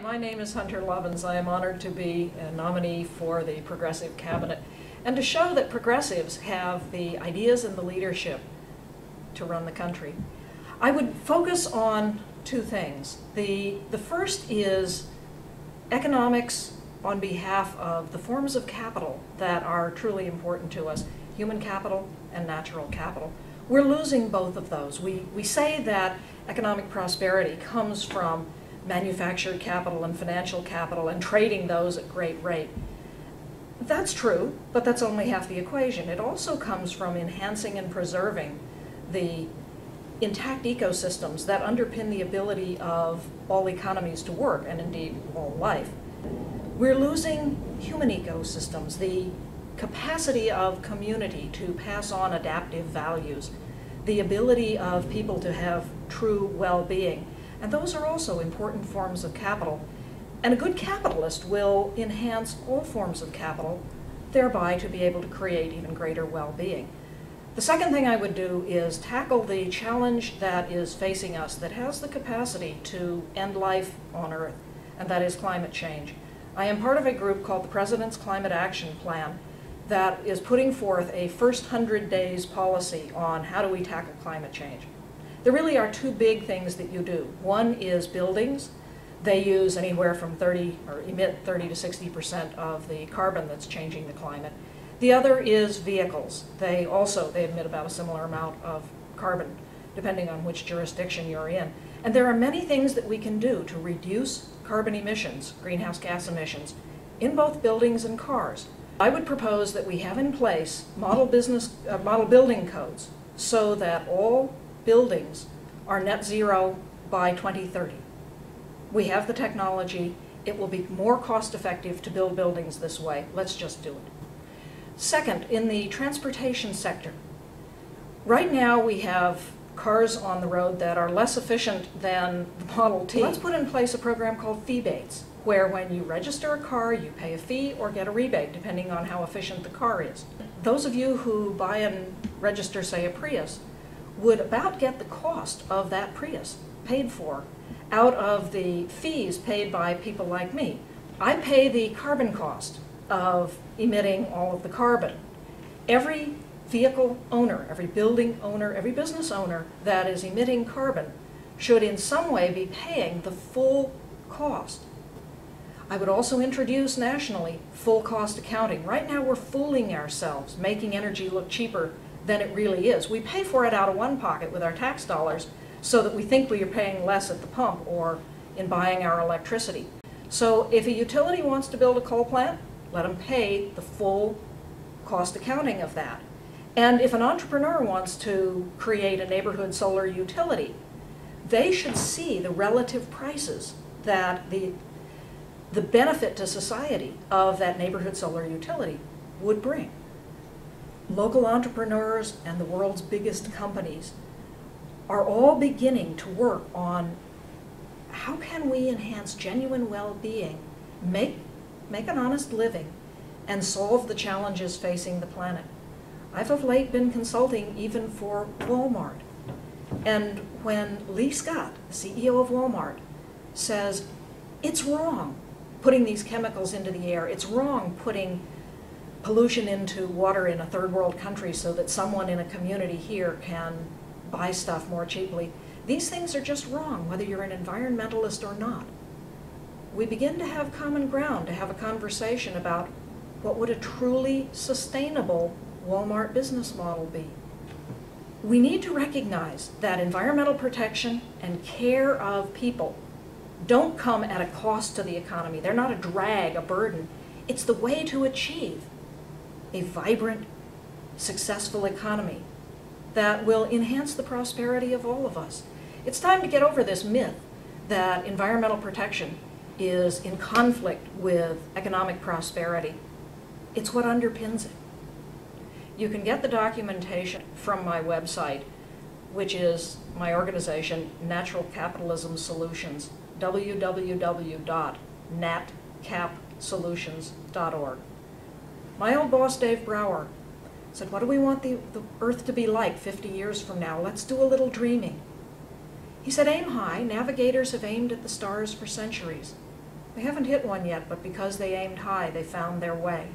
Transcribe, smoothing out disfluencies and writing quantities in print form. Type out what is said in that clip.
My name is Hunter Lovins. I am honored to be a nominee for the Progressive Cabinet and to show that progressives have the ideas and the leadership to run the country. I would focus on two things. The first is economics on behalf of the forms of capital that are truly important to us, human capital and natural capital. We're losing both of those. We say that economic prosperity comes from manufactured capital and financial capital and trading those at great rate. That's true, but that's only half the equation. It also comes from enhancing and preserving the intact ecosystems that underpin the ability of all economies to work, and indeed all life. We're losing human ecosystems, the capacity of community to pass on adaptive values, the ability of people to have true well-being. And those are also important forms of capital. And a good capitalist will enhance all forms of capital, thereby to be able to create even greater well-being. The second thing I would do is tackle the challenge that is facing us that has the capacity to end life on Earth, and that is climate change. I am part of a group called the President's Climate Action Plan that is putting forth a first 100 days policy on how do we tackle climate change. There really are two big things that you do. One is buildings. They use anywhere from emit 30 to 60% of the carbon that's changing the climate. The other is vehicles. They emit about a similar amount of carbon, depending on which jurisdiction you're in. And there are many things that we can do to reduce carbon emissions, greenhouse gas emissions, in both buildings and cars. I would propose that we have in place model building codes so that all buildings are net zero by 2030. We have the technology. It will be more cost effective to build buildings this way. Let's just do it. Second, in the transportation sector, right now we have cars on the road that are less efficient than the Model T. Let's put in place a program called fee-bates, where when you register a car, you pay a fee or get a rebate, depending on how efficient the car is. Those of you who buy and register, say, a Prius, would about get the cost of that Prius paid for out of the fees paid by people like me. I pay the carbon cost of emitting all of the carbon. Every vehicle owner, every building owner, every business owner that is emitting carbon should in some way be paying the full cost. I would also introduce nationally full cost accounting. Right now we're fooling ourselves, making energy look cheaper than it really is. We pay for it out of one pocket with our tax dollars so that we think we are paying less at the pump or in buying our electricity. So if a utility wants to build a coal plant, let them pay the full cost accounting of that. And if an entrepreneur wants to create a neighborhood solar utility, they should see the relative prices that the benefit to society of that neighborhood solar utility would bring. Local entrepreneurs and the world's biggest companies are all beginning to work on how can we enhance genuine well-being, make an honest living, and solve the challenges facing the planet. I've of late been consulting even for Walmart. And when Lee Scott, the CEO of Walmart, says it's wrong putting these chemicals into the air, it's wrong putting pollution into water in a third world country so that someone in a community here can buy stuff more cheaply. These things are just wrong, whether you're an environmentalist or not. We begin to have common ground, to have a conversation about what would a truly sustainable Walmart business model be. We need to recognize that environmental protection and care of people don't come at a cost to the economy. They're not a drag, a burden. It's the way to achieve a vibrant, successful economy that will enhance the prosperity of all of us. It's time to get over this myth that environmental protection is in conflict with economic prosperity. It's what underpins it. You can get the documentation from my website, which is my organization, Natural Capitalism Solutions, www.natcapsolutions.org. My old boss, Dave Brower, said, what do we want the Earth to be like 50 years from now? Let's do a little dreaming. He said, aim high. Navigators have aimed at the stars for centuries. They haven't hit one yet, but because they aimed high, they found their way.